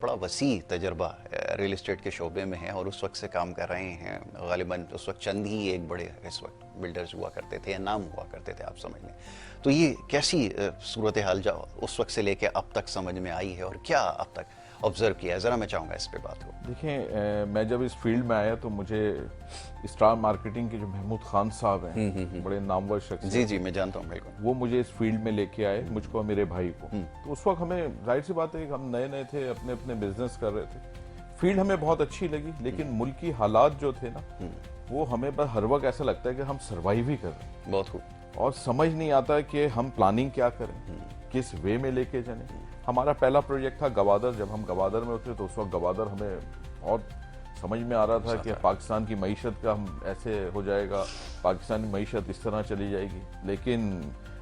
بڑا وسیع تجربہ ریل اسٹیٹ کے شعبے میں ہے اور اس وقت سے کام کر رہے ہیں. غالباً اس وقت چند ہی ایک بڑے اس وقت بلڈرز ہوا کرتے تھے یا نام ہوا کرتے تھے, آپ سمجھ لیں. تو یہ کیسی صورتحال اس وقت سے لے کے اب تک سمجھ میں آئی ہے اور کیا اب تک آبزرو کیا ہے؟ ذرا میں چاہوں گا اس پہ بات ہو. دیکھیں, میں جب اس فیلڈ میں آیا تو مجھے اسٹار مارکیٹنگ کے جو محمود خان صاحب ہیں, بڑے نامور شخص, جی میں جانتا ہوں بالکل, وہ مجھے اس فیلڈ میں لے کے آئے, مجھ کو اور میرے بھائی کو. تو اس وقت ہمیں ظاہر سی بات ہے کہ ہم نئے تھے, اپنے اپنے بزنس کر رہے تھے. فیلڈ ہمیں بہت اچھی لگی, لیکن ملکی حالات جو تھے نا, وہ ہمیں بس ہر وقت ایسا لگتا ہے کہ ہم سروائیو ہی کر رہے ہیں. بہت خوب. اور سمجھ نہیں آتا کہ ہم پلاننگ کیا کریں, کس وے میں لے کے جائیں. ہمارا پہلا پروجیکٹ تھا گوادر. جب ہم گوادر میں اترے تو اس وقت گوادر ہمیں بہت سمجھ میں آ رہا تھا کہ پاکستان کی معیشت کا ہم ایسے ہو جائے گا, پاکستان کی معیشت اس طرح چلی جائے گی. لیکن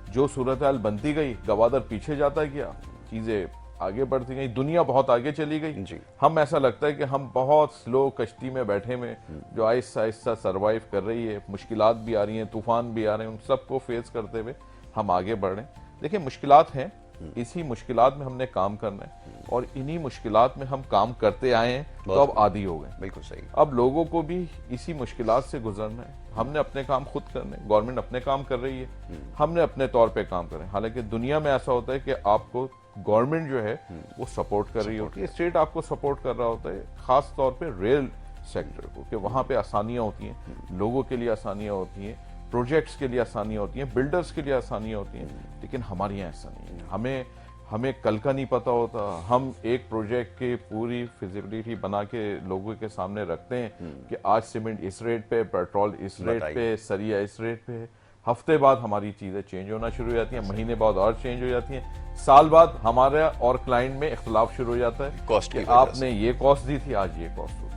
جو صورتحال بنتی گئی, گوادر پیچھے جاتا گیا, چیزیں آگے بڑھتی گئی, دنیا بہت آگے چلی گئی. ہم ایسا لگتا ہے کہ ہم بہت سلو کشتی میں بیٹھے میں جو آہستہ آہستہ سروائیو کر رہی ہے. مشکلات بھی آ رہی ہیں, طوفان بھی آ رہے ہیں, ان سب کو فیس کرتے ہوئے ہم آگے بڑھ رہے ہیں. دیکھیں, مشکلات ہیں, اسی مشکلات میں ہم نے کام کرنا ہے, اور انہی مشکلات میں ہم کم کرتے آئے ہیں تو اب عادی ہو گئے. بالکل صحیح. اب لوگوں کو بھی اسی مشکلات سے گزرنا ہے. ہم نے اپنے کام خود کرنے, گورنمنٹ اپنے کام کر رہی ہے, ہم نے اپنے طور پہ کام کریں. حالانکہ دنیا میں ایسا ہوتا ہے کہ آپ کو گورنمنٹ جو ہے وہ سپورٹ کر رہی ہوتی ہے, اسٹیٹ آپ کو سپورٹ کر رہا ہوتا ہے, خاص طور پہ ریل سیکٹر کو, کہ وہاں پہ آسانیاں ہوتی ہیں, لوگوں کے لیے آسانیاں ہوتی ہیں, پروجیکٹس کے لیے آسانیاں ہوتی ہیں, بلڈرز کے لیے آسانیاں ہوتی ہیں. لیکن ہمارے یہاں ایسا نہیں ہے. ہمیں کل کا نہیں پتا ہوتا. ہم ایک پروجیکٹ کی پوری فیزیبلٹی بنا کے لوگوں کے سامنے رکھتے ہیں کہ آج سیمنٹ اس ریٹ پہ, پیٹرول اس ریٹ پہ, سریا اس ریٹ پہ. ہفتے بعد ہماری چیزیں چینج ہونا شروع ہو جاتی ہیں, مہینے بعد اور چینج ہو جاتی ہیں, سال بعد ہمارا اور کلائنٹ میں اختلاف شروع ہو جاتا ہے کہ آپ نے یہ کاسٹ دی تھی, آج یہ کاسٹ ہو.